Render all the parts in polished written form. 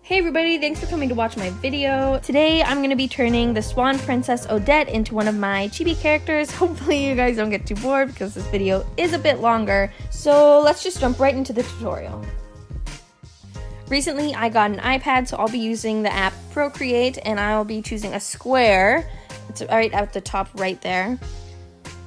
Hey everybody, thanks for coming to watch my video. Today I'm going to be turning the Swan Princess Odette into one of my chibi characters. Hopefully you guys don't get too bored because this video is a bit longer. So let's just jump right into the tutorial. Recently I got an iPad, so I'll be using the app Procreate and I'll be choosing a square. It's right at the top right there.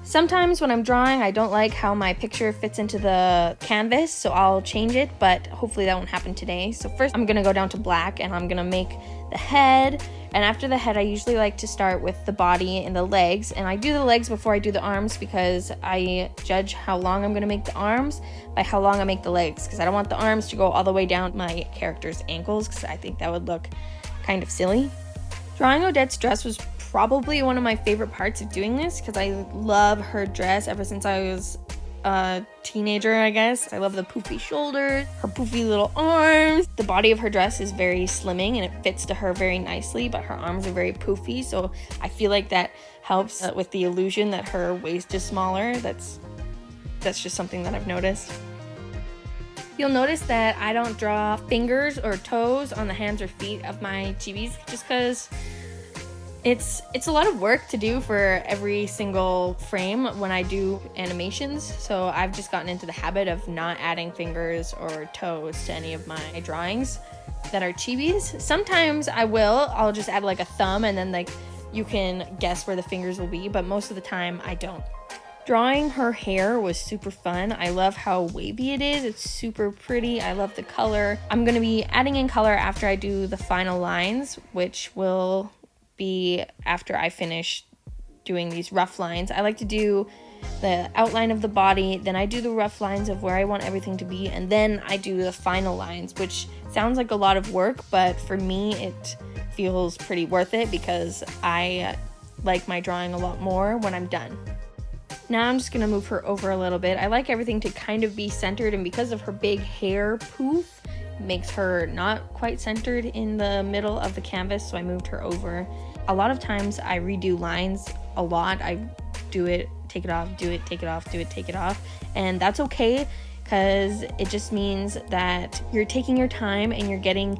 Sometimes when I'm drawing, I don't like how my picture fits into the canvas, so I'll change it, but hopefully that won't happen today. So first I'm gonna go down to black and I'm gonna make the head, and after the head I usually like to start with the body and the legs, and I do the legs before I do the arms because I judge how long I'm gonna make the arms by how long I make the legs, because I don't want the arms to go all the way down my character's ankles because I think that would look kind of silly. Drawing Odette's dress was probably one of my favorite parts of doing this because I love her dress ever since I was a teenager, I guess. I love the poofy shoulders, her poofy little arms. The body of her dress is very slimming and it fits to her very nicely, but her arms are very poofy, so I feel like that helps with the illusion that her waist is smaller. That's just something that I've noticed. You'll notice that I don't draw fingers or toes on the hands or feet of my chibis just because it's a lot of work to do for every single frame when I do animations, so I've just gotten into the habit of not adding fingers or toes to any of my drawings that are chibis. Sometimes I'll just add like a thumb and then like you can guess where the fingers will be, but most of the time I don't. Drawing her hair was super fun. I love how wavy it is. It's super pretty. I love the color. I'm going to be adding in color after I do the final lines, which will be after I finish doing these rough lines. I like to do the outline of the body, then I do the rough lines of where I want everything to be, and then I do the final lines, which sounds like a lot of work, but for me it feels pretty worth it because I like my drawing a lot more when I'm done. Now I'm just gonna move her over a little bit. I like everything to kind of be centered, and because of her big hair poof, makes her not quite centered in the middle of the canvas, so I moved her over. A lot of times I redo lines a lot. I do it, take it off, do it, take it off, do it, take it off, and that's okay because it just means that you're taking your time and you're getting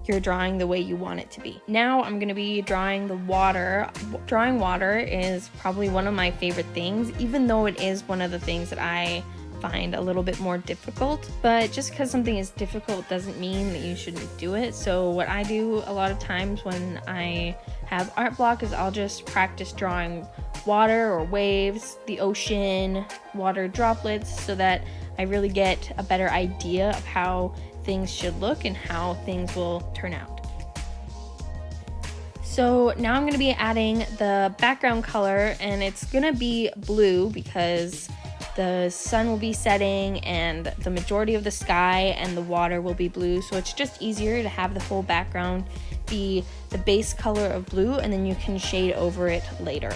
your drawing the way you want it to be. Now I'm gonna be drawing the water. Drawing water is probably one of my favorite things, even though it is one of the things that I find a little bit more difficult, but just because something is difficult doesn't mean that you shouldn't do it. So what I do a lot of times when I have art block is I'll just practice drawing water or waves, the ocean, water droplets, so that I really get a better idea of how things should look and how things will turn out. So now I'm going to be adding the background color, and it's going to be blue because the sun will be setting and the majority of the sky and the water will be blue, so it's just easier to have the whole background be the base color of blue, and then you can shade over it later.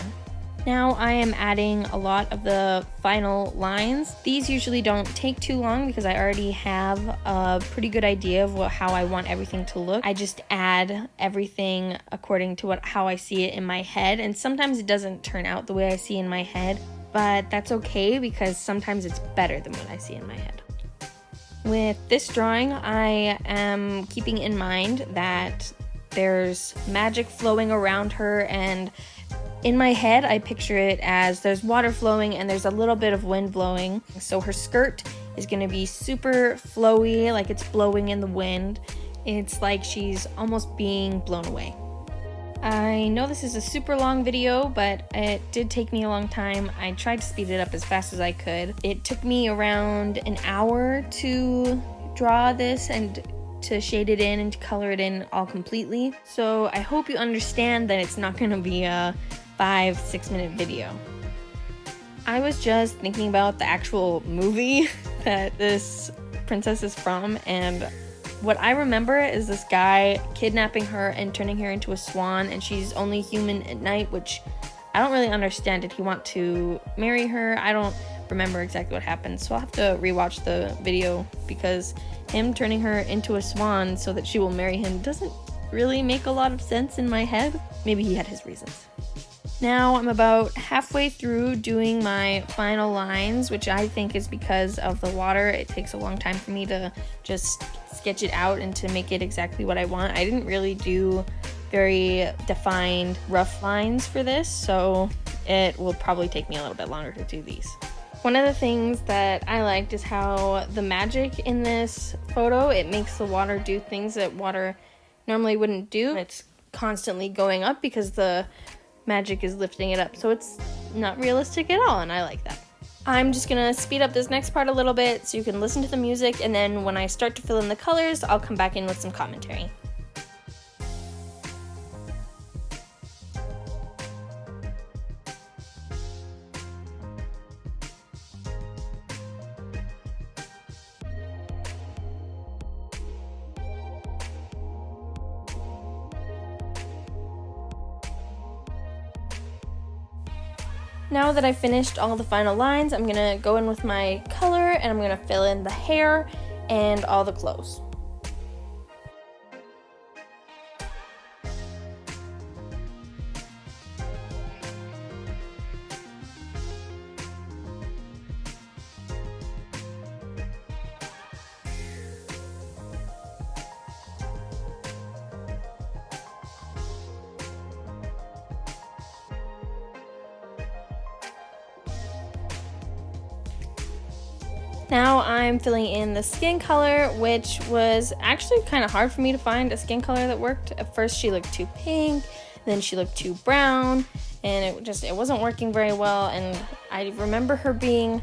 Now I am adding a lot of the final lines. These usually don't take too long because I already have a pretty good idea of how I want everything to look. I just add everything according to how I see it in my head, and sometimes it doesn't turn out the way I see in my head, but that's okay because sometimes it's better than what I see in my head. With this drawing, I am keeping in mind that there's magic flowing around her, and in my head I picture it as there's water flowing and there's a little bit of wind blowing. So her skirt is going to be super flowy, like it's blowing in the wind. It's like she's almost being blown away. I know this is a super long video, but it did take me a long time. I tried to speed it up as fast as I could. It took me around an hour to draw this and to shade it in and to color it in all completely. So I hope you understand that it's not going to be a 5-6 minute video. I was just thinking about the actual movie that this princess is from, and what I remember is this guy kidnapping her and turning her into a swan, and she's only human at night, which I don't really understand. Did he want to marry her? I don't remember exactly what happened, so I'll have to rewatch the video because him turning her into a swan so that she will marry him doesn't really make a lot of sense in my head. Maybe he had his reasons. Now I'm about halfway through doing my final lines, which I think is because of the water. It takes a long time for me to just sketch it out and to make it exactly what I want. I didn't really do very defined rough lines for this, so it will probably take me a little bit longer to do these. One of the things that I liked is how the magic in this photo, it makes the water do things that water normally wouldn't do. It's constantly going up because the magic is lifting it up, so it's not realistic at all, and I like that. I'm just gonna speed up this next part a little bit so you can listen to the music, and then when I start to fill in the colors, I'll come back in with some commentary. Now that I've finished all the final lines, I'm gonna go in with my color and I'm gonna fill in the hair and all the clothes. Now I'm filling in the skin color, which was actually kind of hard for me to find a skin color that worked. At first she looked too pink, then she looked too brown, and it wasn't working very well. And I remember her being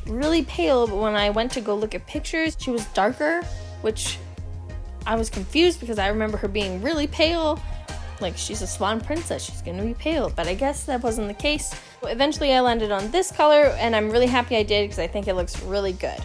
really pale, but when I went to go look at pictures, she was darker, which I was confused because I remember her being really pale. Like, she's a swan princess, she's gonna be pale, but I guess that wasn't the case. Eventually I landed on this color, and I'm really happy I did because I think it looks really good.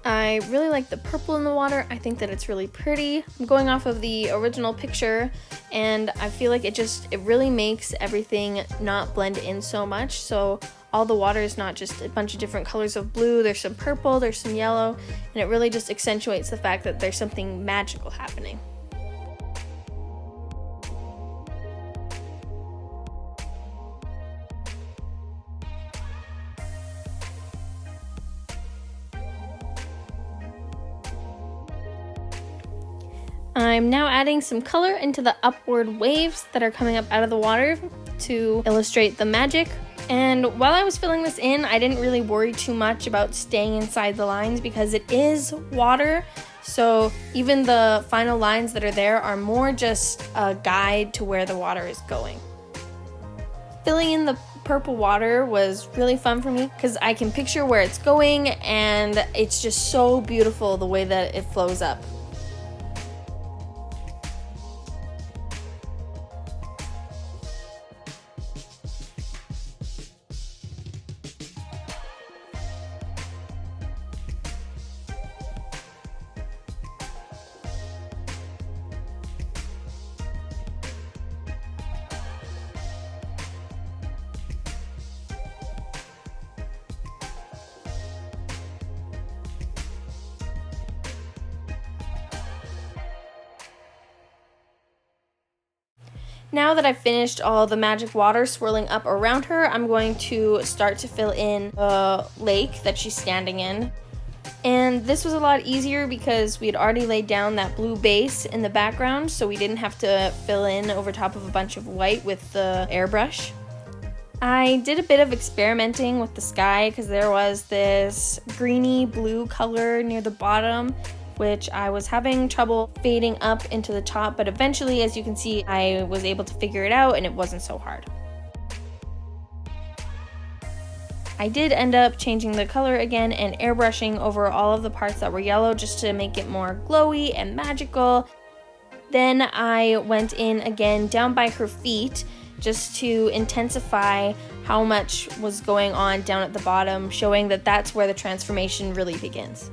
I really like the purple in the water. I think that it's really pretty. I'm going off of the original picture, and I feel like it really makes everything not blend in so much. So all the water is not just a bunch of different colors of blue. There's some purple, there's some yellow, and it really just accentuates the fact that there's something magical happening. I'm now adding some color into the upward waves that are coming up out of the water to illustrate the magic. And while I was filling this in, I didn't really worry too much about staying inside the lines because it is water. So even the final lines that are there are more just a guide to where the water is going. Filling in the purple water was really fun for me because I can picture where it's going, and it's just so beautiful the way that it flows up. Now that I've finished all the magic water swirling up around her, I'm going to start to fill in the lake that she's standing in. And this was a lot easier because we had already laid down that blue base in the background, so we didn't have to fill in over top of a bunch of white with the airbrush. I did a bit of experimenting with the sky because there was this greeny blue color near the bottom, which I was having trouble fading up into the top, but eventually, as you can see, I was able to figure it out and it wasn't so hard. I did end up changing the color again and airbrushing over all of the parts that were yellow just to make it more glowy and magical. Then I went in again down by her feet just to intensify how much was going on down at the bottom, showing that that's where the transformation really begins.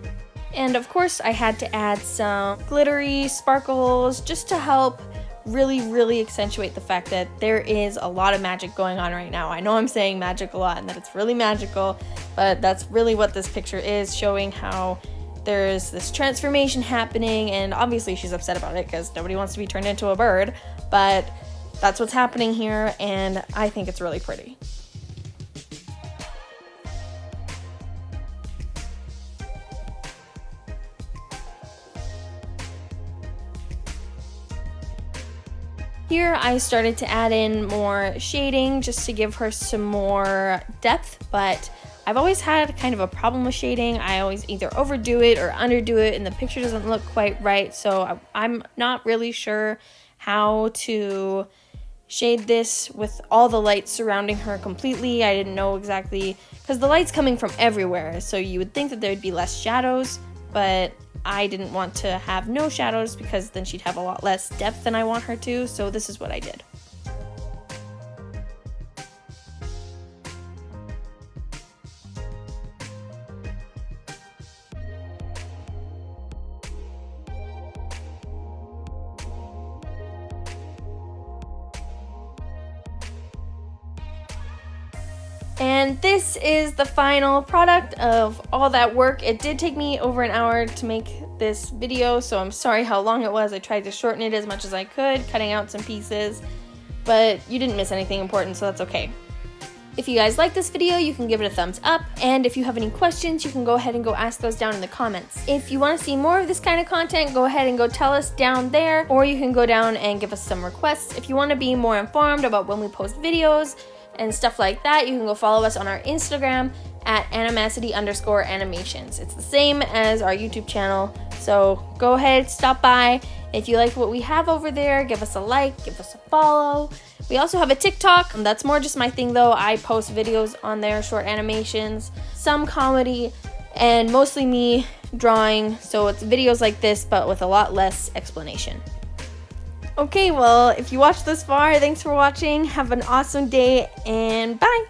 And of course, I had to add some glittery sparkles just to help really accentuate the fact that there is a lot of magic going on right now. I know I'm saying magic a lot and that it's really magical, but that's really what this picture is, showing how there's this transformation happening, and obviously she's upset about it because nobody wants to be turned into a bird, but that's what's happening here, and I think it's really pretty. Here I started to add in more shading just to give her some more depth, but I've always had kind of a problem with shading. I always either overdo it or underdo it and the picture doesn't look quite right, so I'm not really sure how to shade this with all the lights surrounding her completely. I didn't know exactly, because the light's coming from everywhere, so you would think that there'd be less shadows, but I didn't want to have no shadows because then she'd have a lot less depth than I want her to, so this is what I did. And this is the final product of all that work. It did take me over an hour to make this video, so I'm sorry how long it was. I tried to shorten it as much as I could, cutting out some pieces, but you didn't miss anything important, so that's okay. If you guys like this video, you can give it a thumbs up, and if you have any questions, you can go ahead and go ask those down in the comments. If you want to see more of this kind of content, go ahead and go tell us down there, or you can go down and give us some requests. If you want to be more informed about when we post videos and stuff like that, you can go follow us on our Instagram at animacity_animations. It's the same as our YouTube channel, so go ahead, stop by. If you like what we have over there, give us a like, give us a follow. We also have a TikTok. That's more just my thing though. I post videos on there, short animations, some comedy, and mostly me drawing, so it's videos like this but with a lot less explanation. Okay, well, if you watched this far, thanks for watching. Have an awesome day, and bye!